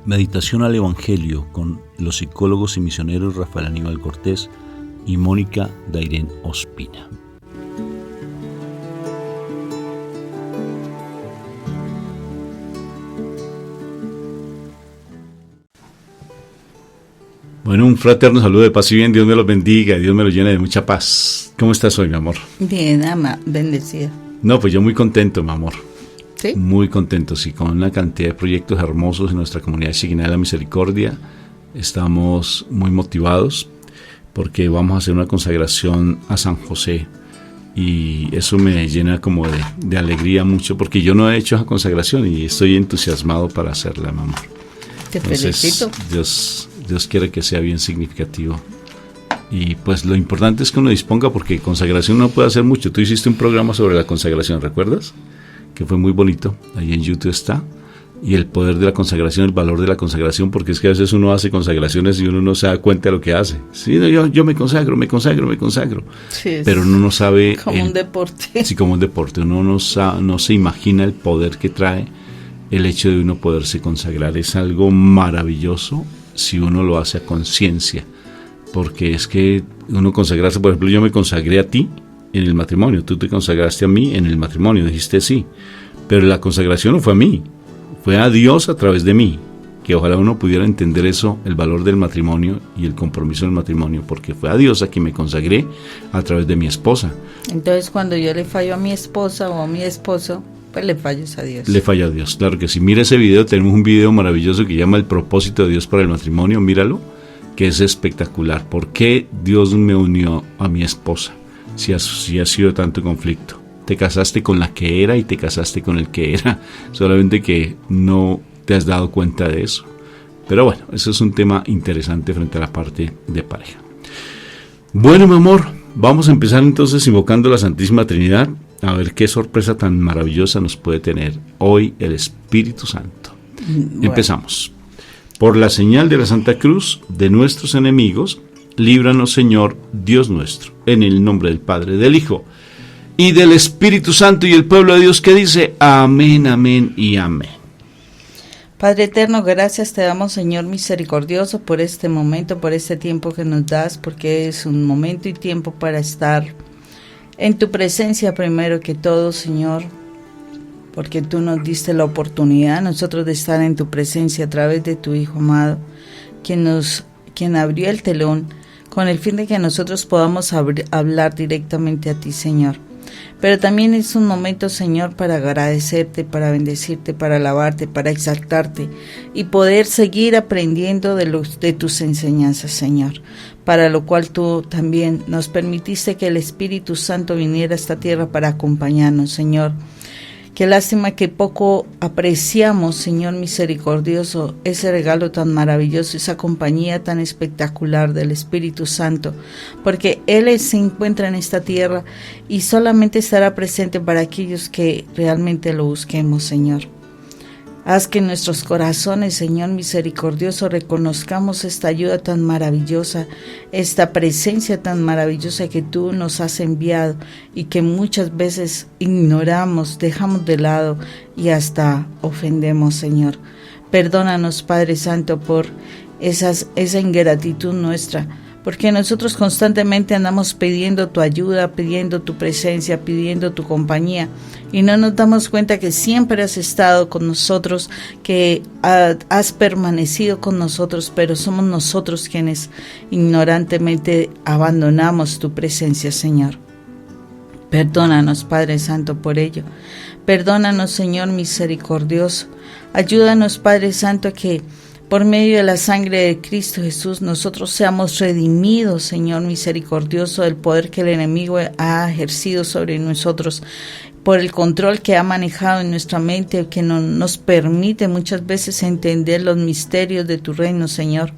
Meditación al Evangelio con los psicólogos y misioneros Rafael Aníbal Cortés y Mónica Dairén Ospina. Bueno, un fraterno saludo de paz y bien, Dios me los bendiga, Dios me los llene de mucha paz. ¿Cómo estás hoy, mi amor? Bien, bendecida. No, pues yo muy contento, mi amor. ¿Sí? Muy contento, sí, con una cantidad de proyectos hermosos en nuestra comunidad Chiquiná de la Misericordia. Estamos muy motivados porque vamos a hacer una consagración a San José y eso me llena como de alegría mucho porque yo no he hecho esa consagración y estoy entusiasmado para hacerla, mi amor. Te felicito. Dios quiere que sea bien significativo. Y pues lo importante es que uno disponga porque consagración no puede hacer mucho. Tú hiciste un programa sobre la consagración, ¿recuerdas? Que fue muy bonito, ahí en YouTube está, y el poder de la consagración, el valor de la consagración, porque es que a veces uno hace consagraciones y uno no se da cuenta de lo que hace. Sí, no, yo me consagro, sí, pero uno no sabe... Como un deporte. Sí, como un deporte, uno no se imagina el poder que trae el hecho de uno poderse consagrar. Es algo maravilloso si uno lo hace a conciencia, porque es que uno consagrarse, por ejemplo, yo me consagré a ti en el matrimonio, tú te consagraste a mí en el matrimonio, dijiste sí, pero la consagración no fue a mí, fue a Dios a través de mí, que ojalá uno pudiera entender eso, el valor del matrimonio y el compromiso del matrimonio, porque fue a Dios a quien me consagré a través de mi esposa. Entonces cuando yo le fallo a mi esposa o a mi esposo, pues le fallas a Dios. Le fallo a Dios, claro que sí. Mira ese video, tenemos un video maravilloso que llama El propósito de Dios para el matrimonio, míralo, que es espectacular. ¿Por qué Dios me unió a mi esposa? Si ha sido tanto conflicto. Te casaste con la que era y te casaste con el que era, solamente que no te has dado cuenta de eso. Pero bueno, eso es un tema interesante frente a la parte de pareja. Bueno, mi amor, vamos a empezar entonces invocando la Santísima Trinidad, a ver qué sorpresa tan maravillosa nos puede tener hoy el Espíritu Santo. Bueno. Empezamos. Por la señal de la Santa Cruz de nuestros enemigos, líbranos, Señor, Dios nuestro, en el nombre del Padre, del Hijo y del Espíritu Santo, y el pueblo de Dios que dice amén, amén y amén. Padre eterno, gracias te damos, Señor misericordioso, por este momento, por este tiempo que nos das, porque es un momento y tiempo para estar en tu presencia primero que todo, Señor, porque tú nos diste la oportunidad a nosotros de estar en tu presencia a través de tu Hijo amado, quien abrió el telón con el fin de que nosotros podamos hablar directamente a ti, Señor. Pero también es un momento, Señor, para agradecerte, para bendecirte, para alabarte, para exaltarte y poder seguir aprendiendo de tus enseñanzas, Señor. Para lo cual tú también nos permitiste que el Espíritu Santo viniera a esta tierra para acompañarnos, Señor. Qué lástima que poco apreciamos, Señor misericordioso, ese regalo tan maravilloso, esa compañía tan espectacular del Espíritu Santo, porque Él se encuentra en esta tierra y solamente estará presente para aquellos que realmente lo busquemos, Señor. Haz que en nuestros corazones, Señor misericordioso, reconozcamos esta ayuda tan maravillosa, esta presencia tan maravillosa que tú nos has enviado y que muchas veces ignoramos, dejamos de lado y hasta ofendemos, Señor. Perdónanos, Padre Santo, por esa ingratitud nuestra, porque nosotros constantemente andamos pidiendo tu ayuda, pidiendo tu presencia, pidiendo tu compañía, y no nos damos cuenta que siempre has estado con nosotros, que has permanecido con nosotros, pero somos nosotros quienes ignorantemente abandonamos tu presencia, Señor. Perdónanos, Padre Santo, por ello. Perdónanos, Señor misericordioso. Ayúdanos, Padre Santo, a que por medio de la sangre de Cristo Jesús nosotros seamos redimidos, Señor misericordioso, del poder que el enemigo ha ejercido sobre nosotros, por el control que ha manejado en nuestra mente, que no nos permite muchas veces entender los misterios de tu reino, Señor.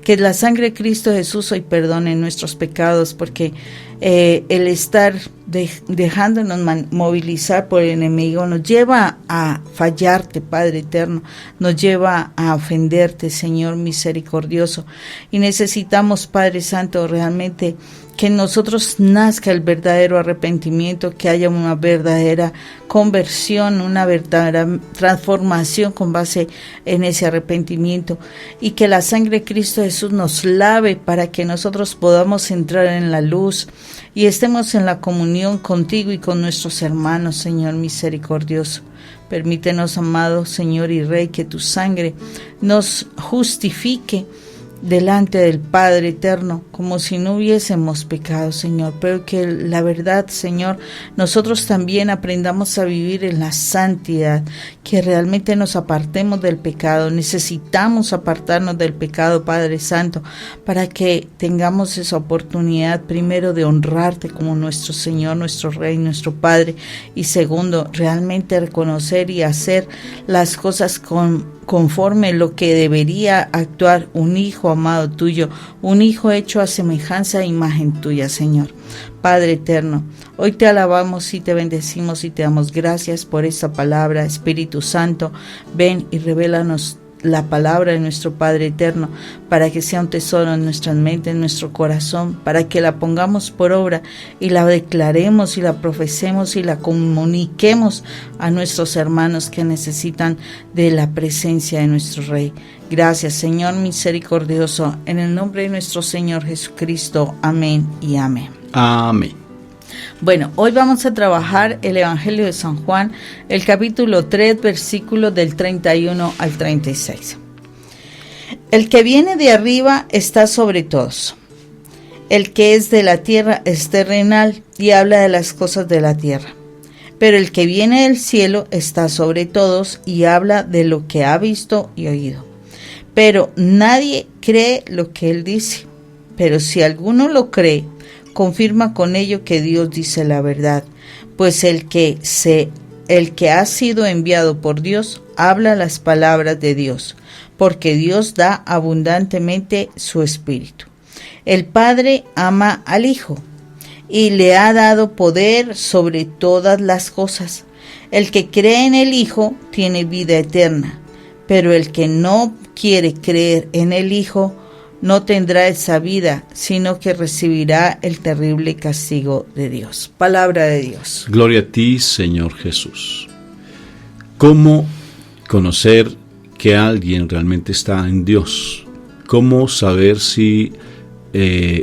Que la sangre de Cristo Jesús hoy perdone nuestros pecados, porque el estar dejándonos movilizar por el enemigo nos lleva a fallarte, Padre eterno, nos lleva a ofenderte, Señor misericordioso, y necesitamos, Padre Santo, realmente que en nosotros nazca el verdadero arrepentimiento, que haya una verdadera conversión, una verdadera transformación con base en ese arrepentimiento, y que la sangre de Cristo Jesús nos lave para que nosotros podamos entrar en la luz y estemos en la comunión contigo y con nuestros hermanos, Señor misericordioso. Permítenos, amado Señor y Rey, que tu sangre nos justifique delante del Padre eterno, como si no hubiésemos pecado, Señor, pero que la verdad, Señor, nosotros también aprendamos a vivir en la santidad, que realmente nos apartemos del pecado. Necesitamos apartarnos del pecado, Padre Santo, para que tengamos esa oportunidad, primero, de honrarte como nuestro Señor, nuestro Rey, nuestro Padre, y segundo, realmente reconocer y hacer las cosas conforme lo que debería actuar un hijo amado tuyo, un hijo hecho a semejanza e imagen tuya, Señor. Padre eterno, hoy te alabamos y te bendecimos y te damos gracias por esta palabra. Espíritu Santo, ven y revélanos la palabra de nuestro Padre eterno, para que sea un tesoro en nuestras mentes, en nuestro corazón, para que la pongamos por obra y la declaremos y la profesemos y la comuniquemos a nuestros hermanos que necesitan de la presencia de nuestro Rey. Gracias, Señor misericordioso, en el nombre de nuestro Señor Jesucristo. Amén y amén. Amén. Bueno, hoy vamos a trabajar el Evangelio de San Juan, el capítulo 3, versículos del 31 al 36. El que viene de arriba está sobre todos. El que es de la tierra es terrenal y habla de las cosas de la tierra. Pero el que viene del cielo está sobre todos y habla de lo que ha visto y oído. Pero nadie cree lo que él dice. Pero si alguno lo cree, confirma con ello que Dios dice la verdad, pues el que ha sido enviado por Dios habla las palabras de Dios, porque Dios da abundantemente su Espíritu. El Padre ama al Hijo y le ha dado poder sobre todas las cosas. El que cree en el Hijo tiene vida eterna, pero el que no quiere creer en el Hijo no tendrá esa vida, sino que recibirá el terrible castigo de Dios. Palabra de Dios. Gloria a ti, Señor Jesús. ¿Cómo conocer que alguien realmente está en Dios? ¿Cómo saber si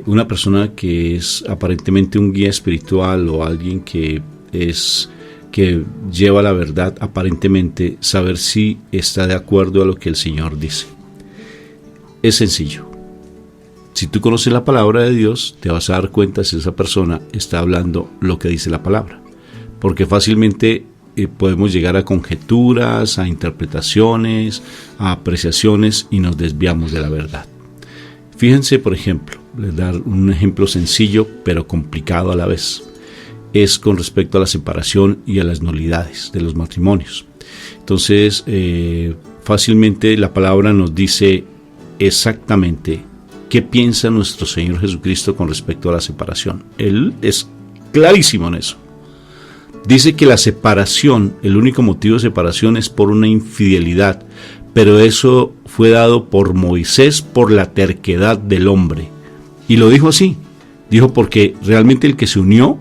una persona que es aparentemente un guía espiritual o alguien que lleva la verdad aparentemente, saber si está de acuerdo a lo que el Señor dice? Es sencillo. Si tú conoces la palabra de Dios, te vas a dar cuenta si esa persona está hablando lo que dice la palabra. Porque fácilmente podemos llegar a conjeturas, a interpretaciones, a apreciaciones y nos desviamos de la verdad. Fíjense, por ejemplo, les dar un ejemplo sencillo pero complicado a la vez. Es con respecto a la separación y a las nulidades de los matrimonios. Entonces, fácilmente la palabra nos dice exactamente ¿qué piensa nuestro Señor Jesucristo con respecto a la separación? Él es clarísimo en eso. Dice que la separación, el único motivo de separación es por una infidelidad, pero eso fue dado por Moisés por la terquedad del hombre. Y lo dijo así, dijo porque realmente el que se unió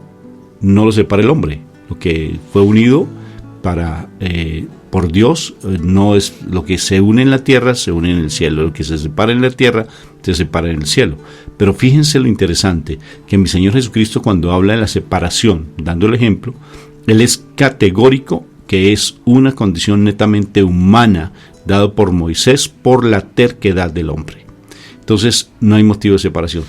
no lo separa el hombre, lo que fue unido por Dios no es lo que se une en la tierra, se une en el cielo, lo que se separa en la tierra, se separa en el cielo. Pero fíjense lo interesante, que mi Señor Jesucristo cuando habla de la separación, dando el ejemplo, Él es categórico que es una condición netamente humana, dado por Moisés por la terquedad del hombre. Entonces no hay motivo de separación.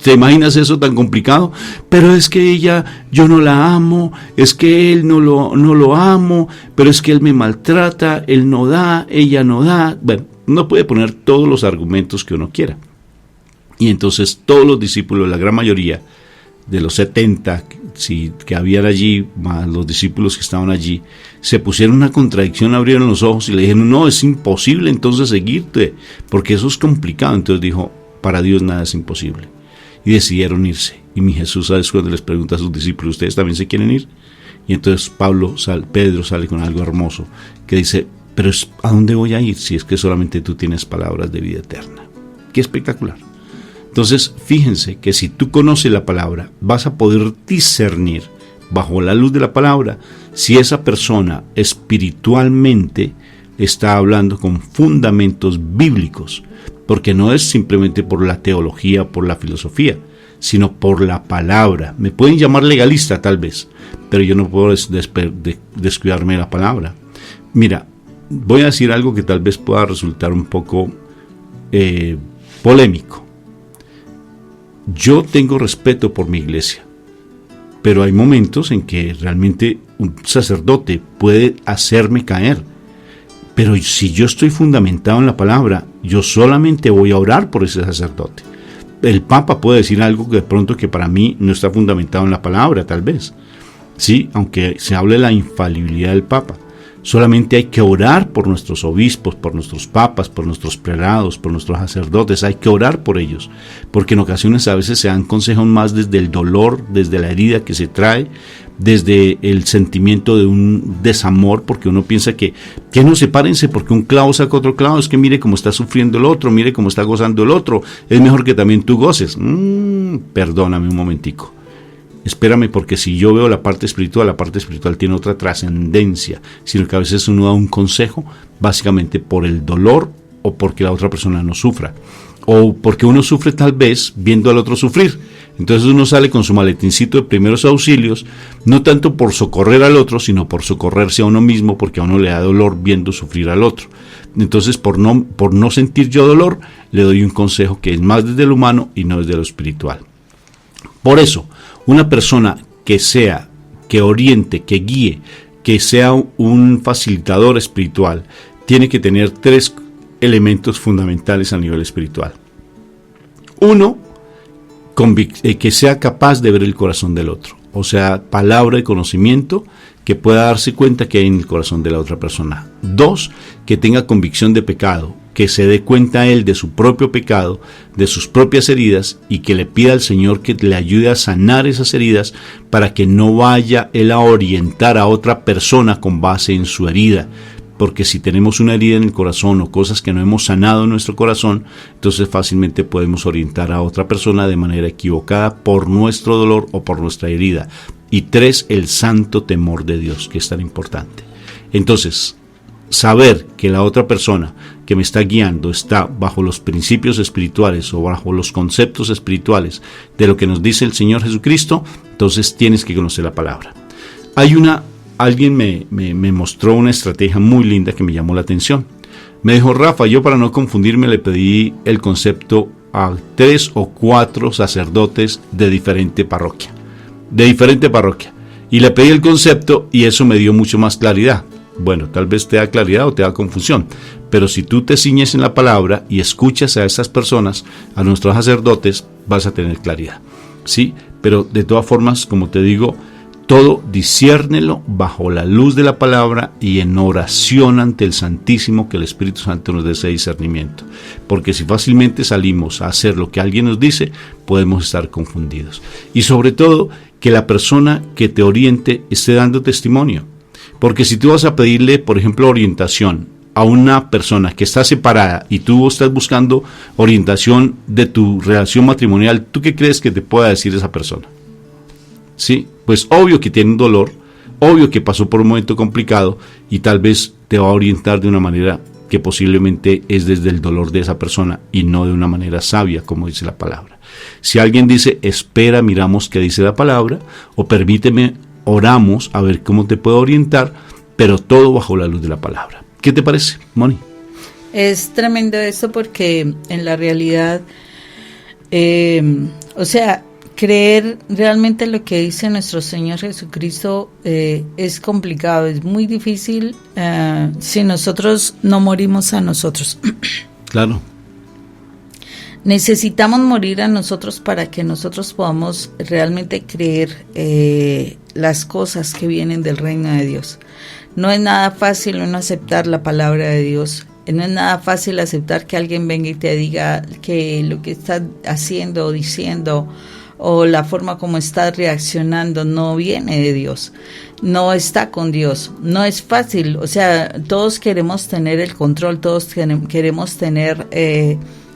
¿Te imaginas eso tan complicado? Pero es que ella, yo no la amo, es que él no lo amo, pero es que él me maltrata, él no da, ella no da. Bueno, uno puede poner todos los argumentos que uno quiera. Y entonces todos los discípulos, la gran mayoría de los 70 que habían allí, más los discípulos que estaban allí, se pusieron una contradicción, abrieron los ojos y le dijeron, no, es imposible entonces seguirte, porque eso es complicado. Entonces dijo, para Dios nada es imposible. Y decidieron irse. Y mi Jesús, ¿sabes cuando les pregunta a sus discípulos, ¿ustedes también se quieren ir? Y entonces Pedro sale con algo hermoso, que dice, pero ¿a dónde voy a ir si es que solamente tú tienes palabras de vida eterna? ¡Qué espectacular! Entonces, fíjense que si tú conoces la palabra, vas a poder discernir bajo la luz de la palabra si esa persona espiritualmente está hablando con fundamentos bíblicos, porque no es simplemente por la teología, por la filosofía, sino por la palabra. Me pueden llamar legalista tal vez, pero yo no puedo descuidarme de la palabra. Mira, voy a decir algo que tal vez pueda resultar un poco polémico. Yo tengo respeto por mi iglesia, pero hay momentos en que realmente un sacerdote puede hacerme caer. Pero si yo estoy fundamentado en la palabra, yo solamente voy a orar por ese sacerdote. El Papa puede decir algo que de pronto que para mí no está fundamentado en la palabra, tal vez. Sí, aunque se hable de la infalibilidad del Papa. Solamente hay que orar por nuestros obispos, por nuestros papas, por nuestros prelados, por nuestros sacerdotes. Hay que orar por ellos, porque en ocasiones a veces se dan consejos más desde el dolor, desde la herida que se trae, desde el sentimiento de un desamor, porque uno piensa que no, sepárense porque un clavo saca otro clavo, es que mire cómo está sufriendo el otro, mire cómo está gozando el otro, es mejor que también tú goces. Perdóname un momentico. Espérame, porque si yo veo la parte espiritual tiene otra trascendencia, sino que a veces uno da un consejo básicamente por el dolor o porque la otra persona no sufra, o porque uno sufre tal vez viendo al otro sufrir. Entonces uno sale con su maletincito de primeros auxilios, no tanto por socorrer al otro, sino por socorrerse a uno mismo, porque a uno le da dolor viendo sufrir al otro. Entonces por no sentir yo dolor, le doy un consejo que es más desde lo humano y no desde lo espiritual. Por eso, una persona que oriente, que guíe, que sea un facilitador espiritual, tiene que tener 3 elementos fundamentales a nivel espiritual. Uno, que sea capaz de ver el corazón del otro, o sea, palabra y conocimiento que pueda darse cuenta que hay en el corazón de la otra persona. 2, que tenga convicción de pecado, que se dé cuenta él de su propio pecado, de sus propias heridas, y que le pida al Señor que le ayude a sanar esas heridas para que no vaya él a orientar a otra persona con base en su herida. Porque si tenemos una herida en el corazón o cosas que no hemos sanado en nuestro corazón, entonces fácilmente podemos orientar a otra persona de manera equivocada por nuestro dolor o por nuestra herida. Y 3, el santo temor de Dios, que es tan importante. Entonces, saber que la otra persona que me está guiando está bajo los principios espirituales o bajo los conceptos espirituales de lo que nos dice el Señor Jesucristo, entonces tienes que conocer la palabra. Alguien me mostró una estrategia muy linda que me llamó la atención. Me dijo: Rafa, yo para no confundirme le pedí el concepto a 3 o 4 sacerdotes de diferente parroquia, y le pedí el concepto y eso me dio mucho más claridad. Bueno, tal vez te da claridad o te da confusión, pero si tú te ciñes en la palabra y escuchas a estas personas, a nuestros sacerdotes, vas a tener claridad, ¿sí? Pero de todas formas, como te digo, todo disciérnelo bajo la luz de la palabra y en oración ante el Santísimo, que el Espíritu Santo nos dé ese discernimiento. Porque si fácilmente salimos a hacer lo que alguien nos dice, podemos estar confundidos. Y sobre todo, que la persona que te oriente esté dando testimonio. Porque si tú vas a pedirle, por ejemplo, orientación a una persona que está separada y tú estás buscando orientación de tu relación matrimonial, ¿tú qué crees que te pueda decir esa persona? Sí, pues obvio que tiene un dolor, obvio que pasó por un momento complicado y tal vez te va a orientar de una manera que posiblemente es desde el dolor de esa persona y no de una manera sabia, como dice la palabra. Si alguien dice: espera, miramos qué dice la palabra, o permíteme, oramos a ver cómo te puedo orientar, pero todo bajo la luz de la palabra. ¿Qué te parece, Moni? Es tremendo esto porque en la realidad, creer realmente lo que dice nuestro Señor Jesucristo es complicado, es muy difícil si nosotros no morimos a nosotros. Claro. Necesitamos morir a nosotros para que nosotros podamos realmente creer las cosas que vienen del reino de Dios. No es nada fácil uno aceptar la palabra de Dios. No es nada fácil aceptar que alguien venga y te diga que lo que estás haciendo o diciendo o la forma como estás reaccionando no viene de Dios, no está con Dios. No es fácil, o sea, todos queremos tener el control, todos queremos tener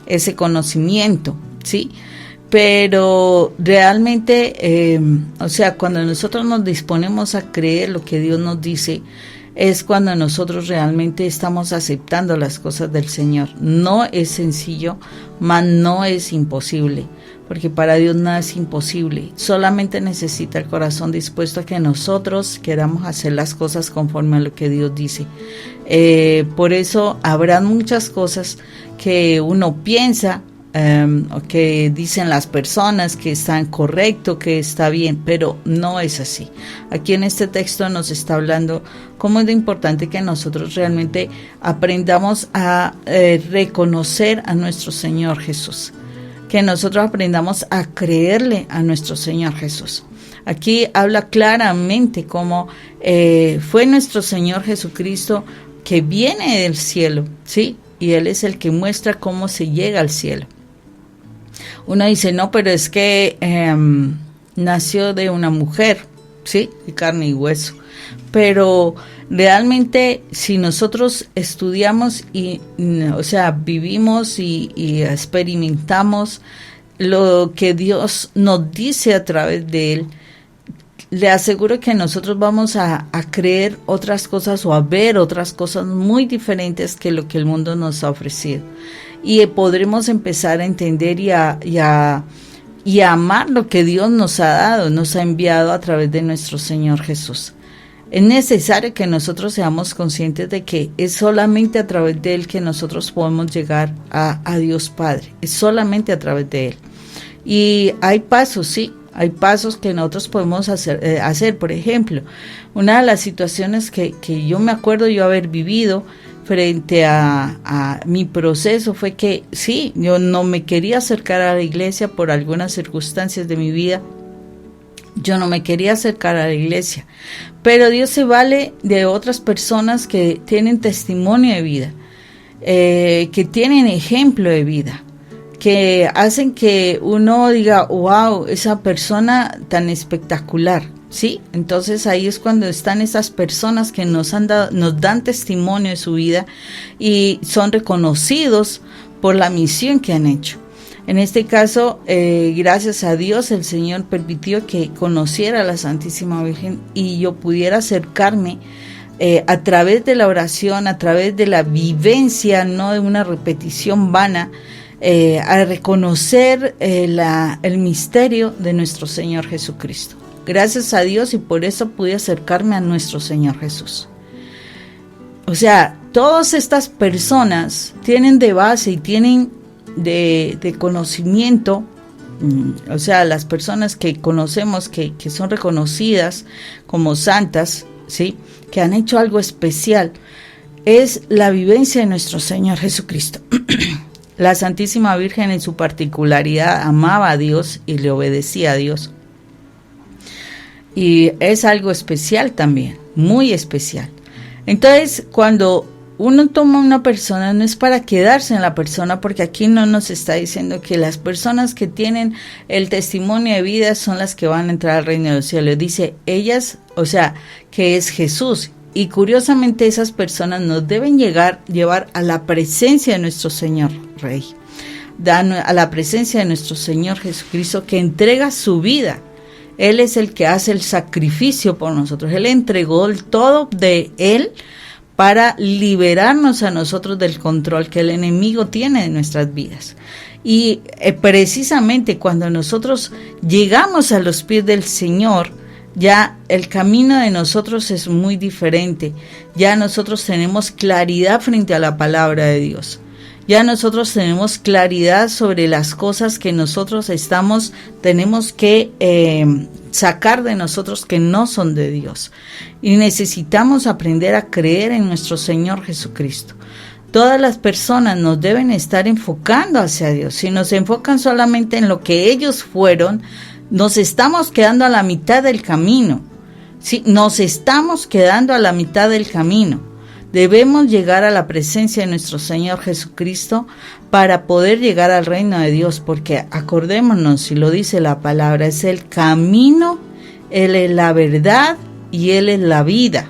ese conocimiento, ¿sí? Pero realmente, o sea, cuando nosotros nos disponemos a creer lo que Dios nos dice, es cuando nosotros realmente estamos aceptando las cosas del Señor. No es sencillo, mas no es imposible, porque para Dios nada es imposible. Solamente necesita el corazón dispuesto a que nosotros queramos hacer las cosas conforme a lo que Dios dice. Por eso habrá muchas cosas que uno piensa, o que dicen las personas que están correcto, que está bien, pero no es así. Aquí en este texto nos está hablando cómo es de importante que nosotros realmente aprendamos a reconocer a nuestro Señor Jesús, que nosotros aprendamos a creerle a nuestro Señor Jesús. Aquí habla claramente cómo fue nuestro Señor Jesucristo que viene del cielo, ¿sí? Y Él es el que muestra cómo se llega al cielo. Uno dice, no, pero es que nació de una mujer, ¿sí? De carne y hueso. Pero realmente si nosotros estudiamos y, o sea, vivimos y experimentamos lo que Dios nos dice a través de Él, le aseguro que nosotros vamos a creer otras cosas o a ver otras cosas muy diferentes que lo que el mundo nos ha ofrecido. Y podremos empezar a entender y a amar lo que Dios nos ha dado, nos ha enviado a través de nuestro Señor Jesús. Es necesario que nosotros seamos conscientes de que es solamente a través de Él que nosotros podemos llegar a Dios Padre. Es solamente a través de Él. Y hay pasos, sí. Hay pasos que nosotros podemos hacer. Por ejemplo, una de las situaciones que yo me acuerdo yo haber vivido frente a mi proceso fue que sí, yo no me quería acercar a la iglesia por algunas circunstancias de mi vida. Yo no me quería acercar a la iglesia, pero Dios se vale de otras personas que tienen testimonio de vida, que tienen ejemplo de vida, que hacen que uno diga, wow, esa persona tan espectacular, ¿sí? Entonces ahí es cuando están esas personas que nos dan testimonio de su vida y son reconocidos por la misión que han hecho. En este caso, gracias a Dios, el Señor permitió que conociera a la Santísima Virgen y yo pudiera acercarme a través de la oración, a través de la vivencia, no de una repetición vana, a reconocer el misterio de nuestro Señor Jesucristo. Gracias a Dios, y por eso pude acercarme a nuestro Señor Jesús. O sea, todas estas personas tienen de base y tienen de conocimiento, o sea, las personas que conocemos que son reconocidas como santas, ¿sí? Que han hecho algo especial, es la vivencia de nuestro Señor Jesucristo. La Santísima Virgen en su particularidad amaba a Dios y le obedecía a Dios. Y es algo especial también, muy especial. Entonces, cuando uno toma una persona, no es para quedarse en la persona, porque aquí no nos está diciendo que las personas que tienen el testimonio de vida son las que van a entrar al reino de los cielos. Dice ellas, o sea, que es Jesús. Y curiosamente esas personas nos deben llevar a la presencia de nuestro Señor Rey, a la presencia de nuestro Señor Jesucristo, que entrega su vida. Él es el que hace el sacrificio por nosotros. Él entregó el todo de Él para liberarnos a nosotros del control que el enemigo tiene de nuestras vidas. Y precisamente cuando nosotros llegamos a los pies del Señor, ya el camino de nosotros es muy diferente. Ya nosotros tenemos claridad frente a la palabra de Dios. Ya nosotros tenemos claridad sobre las cosas que nosotros tenemos que sacar de nosotros que no son de Dios. Y necesitamos aprender a creer en nuestro Señor Jesucristo. Todas las personas nos deben estar enfocando hacia Dios. Si nos enfocan solamente en lo que ellos fueron, nos estamos quedando a la mitad del camino. Sí, nos estamos quedando a la mitad del camino. Debemos llegar a la presencia de nuestro Señor Jesucristo para poder llegar al reino de Dios, porque acordémonos, si lo dice la palabra, es el camino, Él es la verdad y Él es la vida.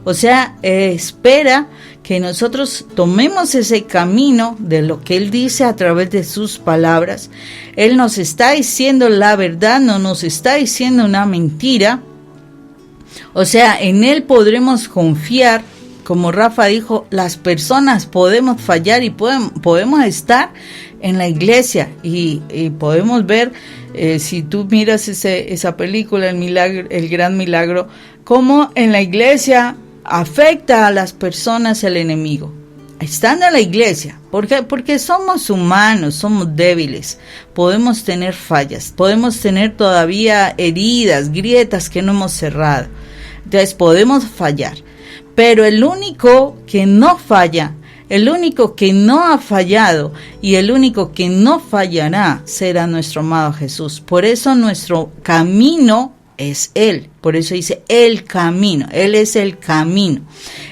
O sea, espera que nosotros tomemos ese camino de lo que Él dice a través de sus palabras. Él nos está diciendo la verdad, no nos está diciendo una mentira. O sea, en Él podremos confiar. Como Rafa dijo, las personas podemos fallar y podemos estar en la iglesia y podemos ver, si tú miras esa película, el gran milagro, cómo en la iglesia afecta a las personas el enemigo. Estando en la iglesia, ¿por qué? Porque somos humanos, somos débiles, podemos tener fallas, podemos tener todavía heridas, grietas que no hemos cerrado, entonces podemos fallar. Pero el único que no falla, el único que no ha fallado y el único que no fallará será nuestro amado Jesús. Por eso nuestro camino es Él. Por eso dice el camino. Él es el camino.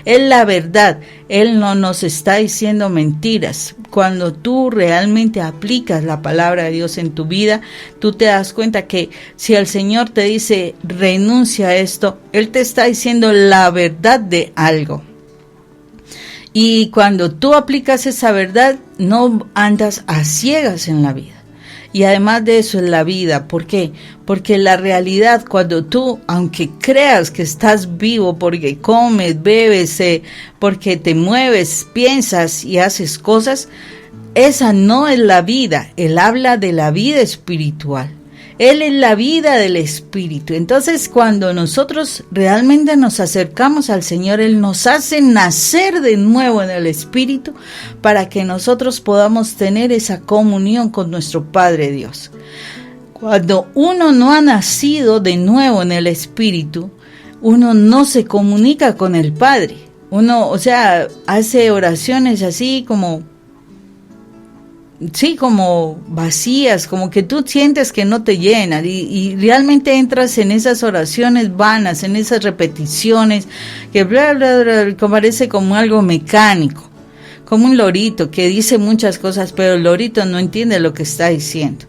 Él es la verdad. Él no nos está diciendo mentiras. Cuando tú realmente aplicas la palabra de Dios en tu vida, tú te das cuenta que si el Señor te dice renuncia a esto, Él te está diciendo la verdad de algo. Y cuando tú aplicas esa verdad, no andas a ciegas en la vida. Y además de eso en la vida, ¿por qué? Porque la realidad, cuando tú, aunque creas que estás vivo porque comes, bebes, porque te mueves, piensas y haces cosas, esa no es la vida. Él habla de la vida espiritual. Él es la vida del Espíritu. Entonces, cuando nosotros realmente nos acercamos al Señor, Él nos hace nacer de nuevo en el Espíritu para que nosotros podamos tener esa comunión con nuestro Padre Dios. Cuando uno no ha nacido de nuevo en el Espíritu, uno no se comunica con el Padre. Uno, o sea, hace oraciones así como vacías, como que tú sientes que no te llenan y realmente entras en esas oraciones vanas, en esas repeticiones que bla, bla, bla, que parece como algo mecánico, como un lorito que dice muchas cosas, pero el lorito no entiende lo que está diciendo.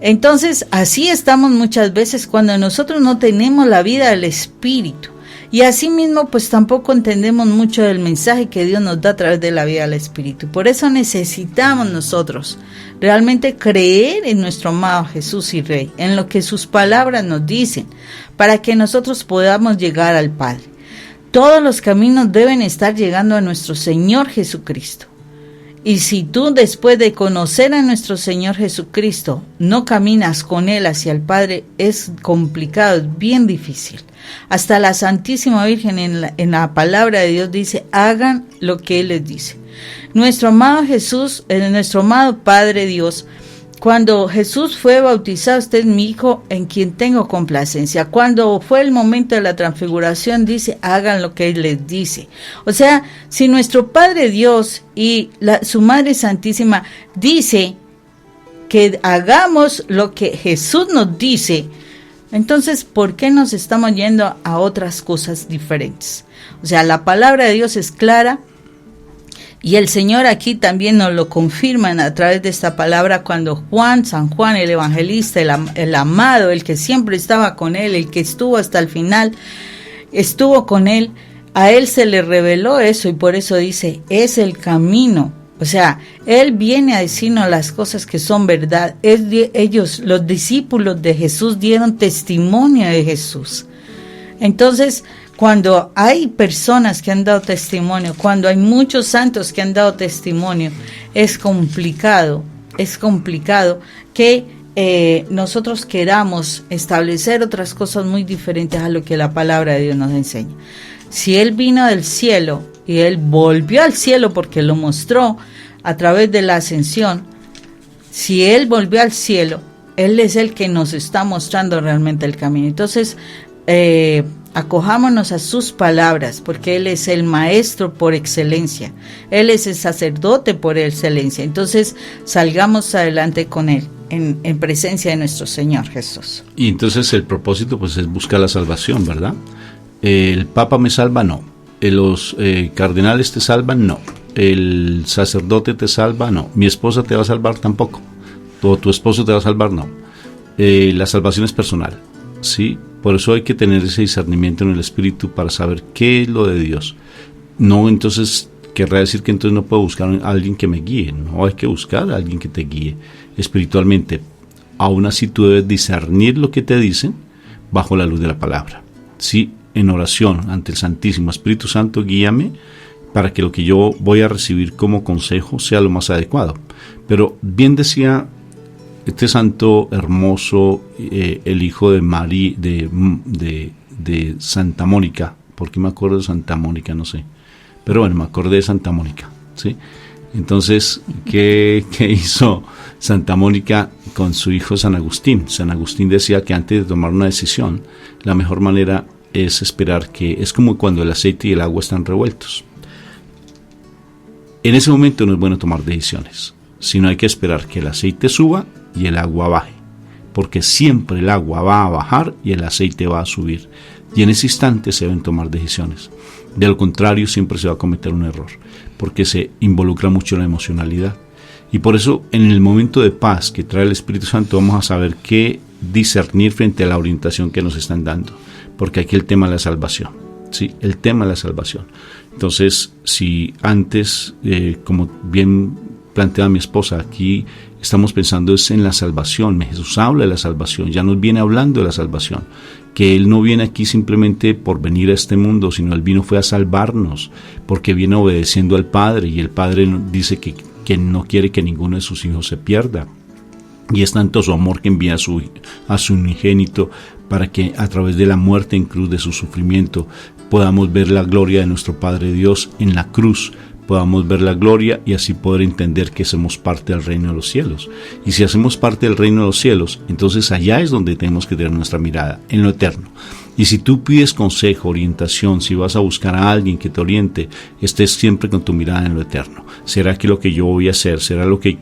Entonces, así estamos muchas veces cuando nosotros no tenemos la vida del Espíritu. Y asimismo, pues tampoco entendemos mucho del mensaje que Dios nos da a través de la vida del Espíritu. Por eso necesitamos nosotros realmente creer en nuestro amado Jesús y Rey, en lo que sus palabras nos dicen, para que nosotros podamos llegar al Padre. Todos los caminos deben estar llegando a nuestro Señor Jesucristo. Y si tú, después de conocer a nuestro Señor Jesucristo, no caminas con Él hacia el Padre, es complicado, es bien difícil. Hasta la Santísima Virgen en la palabra de Dios dice, hagan lo que Él les dice. Nuestro amado Jesús, nuestro amado Padre Dios, cuando Jesús fue bautizado, usted es mi Hijo en quien tengo complacencia. Cuando fue el momento de la transfiguración, dice, hagan lo que Él les dice. O sea, si nuestro Padre Dios y su Madre Santísima dice que hagamos lo que Jesús nos dice, entonces, ¿por qué nos estamos yendo a otras cosas diferentes? O sea, la palabra de Dios es clara y el Señor aquí también nos lo confirma a través de esta palabra cuando San Juan, el evangelista, el amado, el que siempre estaba con Él, el que estuvo hasta el final, estuvo con Él, a Él se le reveló eso y por eso dice, es el camino. O sea, Él viene a decirnos las cosas que son verdad. Ellos, los discípulos de Jesús, dieron testimonio de Jesús. Entonces, cuando hay personas que han dado testimonio, cuando hay muchos santos que han dado testimonio, es complicado que nosotros queramos establecer otras cosas muy diferentes a lo que la palabra de Dios nos enseña. Si Él vino del cielo y Él volvió al cielo porque lo mostró a través de la ascensión, si Él volvió al cielo, Él es el que nos está mostrando realmente el camino. Entonces, acojámonos a sus palabras, porque Él es el maestro por excelencia, Él es el sacerdote por excelencia. Entonces, salgamos adelante con Él, en presencia de nuestro Señor Jesús. Y entonces el propósito pues es buscar la salvación, ¿verdad? El Papa me salva, no. Los cardenales te salvan, no. El sacerdote te salva, no. Mi esposa te va a salvar, tampoco. O tu esposo te va a salvar, no. La salvación es personal, ¿sí? Por eso hay que tener ese discernimiento en el Espíritu para saber qué es lo de Dios. No, entonces querrá decir que entonces no puedo buscar a alguien que me guíe. No, hay que buscar a alguien que te guíe espiritualmente. Aún así tú debes discernir lo que te dicen bajo la luz de la palabra. Sí, en oración ante el Santísimo Espíritu Santo, guíame para que lo que yo voy a recibir como consejo sea lo más adecuado. Pero bien decía este santo hermoso, el hijo de María, de Santa Mónica. ¿Por qué me acuerdo de Santa Mónica? No sé. Pero bueno, me acordé de Santa Mónica, ¿sí? Entonces, ¿qué hizo Santa Mónica con su hijo San Agustín? San Agustín decía que antes de tomar una decisión, la mejor manera es esperar, que es como cuando el aceite y el agua están revueltos. En ese momento no es bueno tomar decisiones, sino hay que esperar que el aceite suba y el agua baje, porque siempre el agua va a bajar y el aceite va a subir, y en ese instante se deben tomar decisiones. De lo contrario, siempre se va a cometer un error, porque se involucra mucho la emocionalidad. Y por eso, en el momento de paz que trae el Espíritu Santo, vamos a saber qué discernir frente a la orientación que nos están dando, porque aquí el tema de la salvación, ¿sí? El tema de la salvación. Entonces, si antes, como bien plantea mi esposa, aquí estamos pensando es en la salvación. Jesús habla de la salvación, ya nos viene hablando de la salvación, que Él no viene aquí simplemente por venir a este mundo, sino Él vino fue a salvarnos, porque viene obedeciendo al Padre, y el Padre dice que no quiere que ninguno de sus hijos se pierda. Y es tanto su amor que envía a su unigénito para que a través de la muerte en cruz, de su sufrimiento, podamos ver la gloria de nuestro Padre Dios en la cruz, podamos ver la gloria y así poder entender que somos parte del reino de los cielos. Y si hacemos parte del reino de los cielos, entonces allá es donde tenemos que tener nuestra mirada, en lo eterno. Y si tú pides consejo, orientación, si vas a buscar a alguien que te oriente, estés siempre con tu mirada en lo eterno. ¿Será que lo que yo voy a hacer, será lo que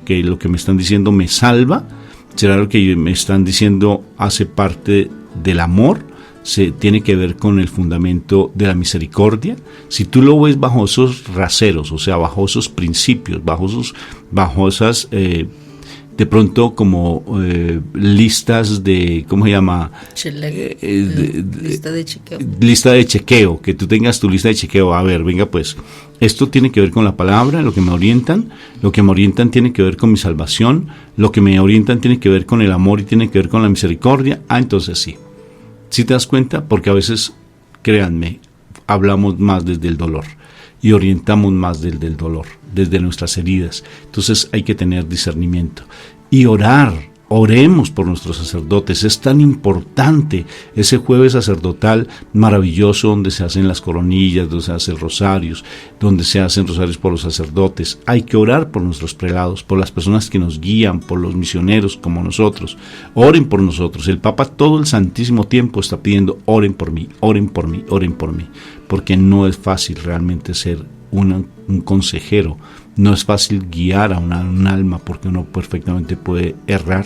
me están diciendo me salva? ¿Será lo que me están diciendo hace parte del amor? ¿Se tiene que ver con el fundamento de la misericordia? Si tú lo ves bajo esos raseros, o sea, bajo esos principios, bajo esas de pronto como listas de, ¿cómo se llama? Lista de chequeo. Lista de chequeo, que tú tengas tu lista de chequeo. A ver, venga pues, esto tiene que ver con la palabra, lo que me orientan tiene que ver con mi salvación, lo que me orientan tiene que ver con el amor y tiene que ver con la misericordia. Entonces sí. ¿Sí te das cuenta? Porque a veces, créanme, hablamos más desde el dolor y orientamos más desde el dolor, desde nuestras heridas. Entonces hay que tener discernimiento y orar. Oremos por nuestros sacerdotes. Es tan importante ese jueves sacerdotal maravilloso donde se hacen las coronillas, donde se hacen rosarios, donde se hacen rosarios por los sacerdotes. Hay que orar por nuestros prelados, por las personas que nos guían, por los misioneros como nosotros. Oren por nosotros. El Papa todo el santísimo tiempo está pidiendo oren por mí, oren por mí, oren por mí. Porque no es fácil realmente ser un consejero. No es fácil guiar a un alma porque uno perfectamente puede errar.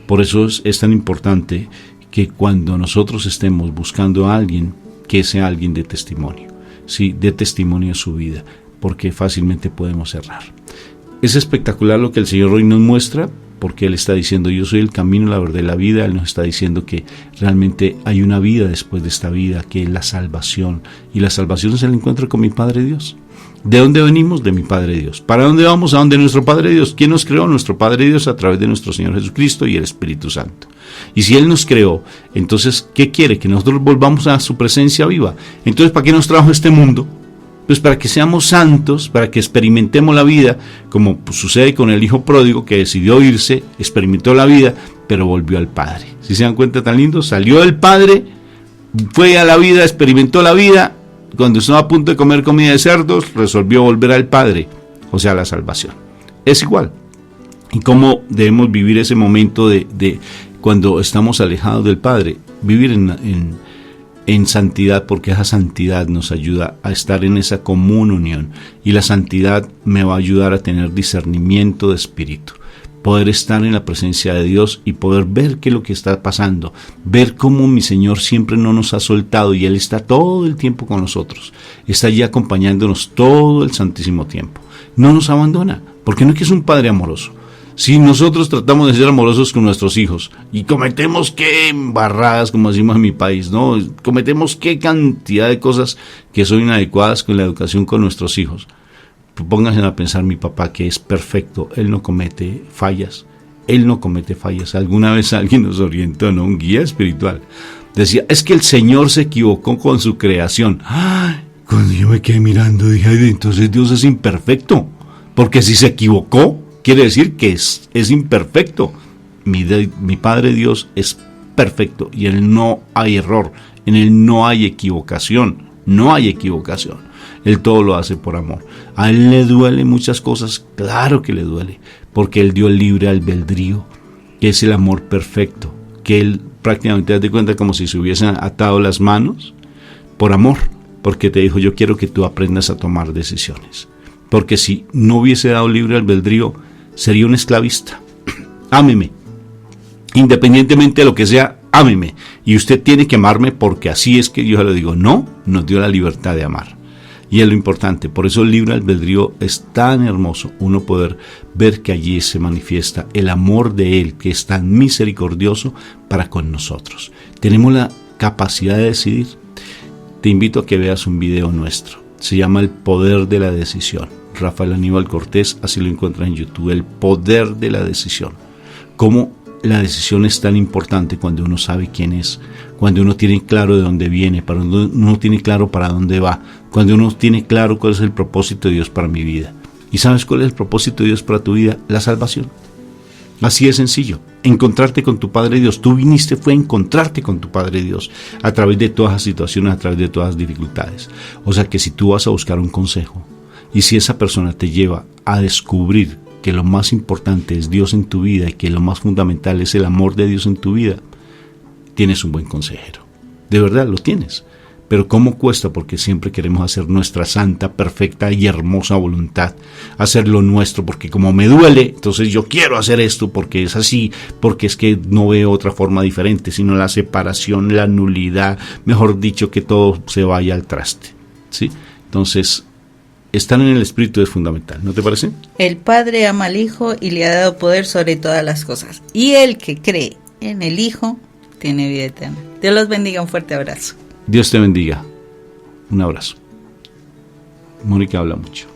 Por eso es tan importante que cuando nosotros estemos buscando a alguien, que sea alguien de testimonio, ¿sí? De testimonio de su vida, porque fácilmente podemos errar. Es espectacular lo que el Señor hoy nos muestra, porque Él está diciendo, yo soy el camino, la verdad y la vida. Él nos está diciendo que realmente hay una vida después de esta vida, que es la salvación, y la salvación es el encuentro con mi Padre Dios. ¿De dónde venimos? De mi Padre Dios. ¿Para dónde vamos? ¿A dónde nuestro Padre Dios? ¿Quién nos creó? Nuestro Padre Dios a través de nuestro Señor Jesucristo y el Espíritu Santo. Y si Él nos creó, entonces, ¿qué quiere? Que nosotros volvamos a su presencia viva. Entonces, ¿para qué nos trajo este mundo? Pues para que seamos santos, para que experimentemos la vida, como sucede con el hijo pródigo que decidió irse, experimentó la vida, pero volvió al Padre. ¿Sí se dan cuenta tan lindo? Salió del Padre, fue a la vida, experimentó la vida. Cuando estaba a punto de comer comida de cerdos, resolvió volver al Padre, o sea, la salvación. Es igual. ¿Y cómo debemos vivir ese momento de cuando estamos alejados del Padre? Vivir en santidad, porque esa santidad nos ayuda a estar en esa común unión. Y la santidad me va a ayudar a tener discernimiento de espíritu. Poder estar en la presencia de Dios y poder ver qué es lo que está pasando, ver cómo mi Señor siempre no nos ha soltado y Él está todo el tiempo con nosotros, está allí acompañándonos todo el santísimo tiempo, no nos abandona, porque no es que es un Padre amoroso, Si nosotros tratamos de ser amorosos con nuestros hijos y cometemos qué embarradas, como decimos en mi país, ¿no? Cometemos qué cantidad de cosas que son inadecuadas con la educación con nuestros hijos. Pónganse a pensar, mi papá, que es perfecto, él no comete fallas. Él no comete fallas. Alguna vez alguien nos orientó, ¿no? Un guía espiritual. Decía, es que el Señor se equivocó con su creación. ¡Ay! Cuando yo me quedé mirando, dije, ay, entonces Dios es imperfecto. Porque si se equivocó, quiere decir que es imperfecto. Mi Padre Dios es perfecto y en Él no hay error, en Él no hay equivocación, no hay equivocación. Él todo lo hace por amor. A Él le duele muchas cosas, claro que le duele, porque Él dio el libre albedrío, que es el amor perfecto, que Él prácticamente, te das cuenta, como si se hubiesen atado las manos por amor, porque te dijo, yo quiero que tú aprendas a tomar decisiones. Porque si no hubiese dado libre albedrío, sería un esclavista. Ámeme. Independientemente de lo que sea, ámeme. Y usted tiene que amarme porque así es que yo le digo, no, nos dio la libertad de amar. Y es lo importante. Por eso el libre albedrío es tan hermoso. Uno poder ver que allí se manifiesta el amor de Él, que es tan misericordioso para con nosotros. Tenemos la capacidad de decidir. Te invito a que veas un video nuestro. Se llama El Poder de la Decisión. Rafael Aníbal Cortés, así lo encuentras en YouTube. El Poder de la Decisión. Cómo la decisión es tan importante cuando uno sabe quién es, cuando uno tiene claro de dónde viene, cuando uno tiene claro para dónde va, cuando uno tiene claro cuál es el propósito de Dios para mi vida. ¿Y sabes cuál es el propósito de Dios para tu vida? La salvación. Así de sencillo, encontrarte con tu Padre Dios. Tú viniste fue a encontrarte con tu Padre Dios a través de todas las situaciones, a través de todas las dificultades. O sea que si tú vas a buscar un consejo y si esa persona te lleva a descubrir que lo más importante es Dios en tu vida y que lo más fundamental es el amor de Dios en tu vida, tienes un buen consejero. De verdad, lo tienes. Pero ¿cómo cuesta? Porque siempre queremos hacer nuestra santa, perfecta y hermosa voluntad, hacer lo nuestro, porque como me duele, entonces yo quiero hacer esto porque es así, porque es que no veo otra forma diferente, sino la separación, la nulidad, mejor dicho, que todo se vaya al traste, ¿sí? Entonces, estar en el Espíritu es fundamental, ¿no te parece? El Padre ama al Hijo y le ha dado poder sobre todas las cosas. Y el que cree en el Hijo tiene vida eterna. Dios los bendiga, un fuerte abrazo. Dios te bendiga. Un abrazo. Mónica habla mucho.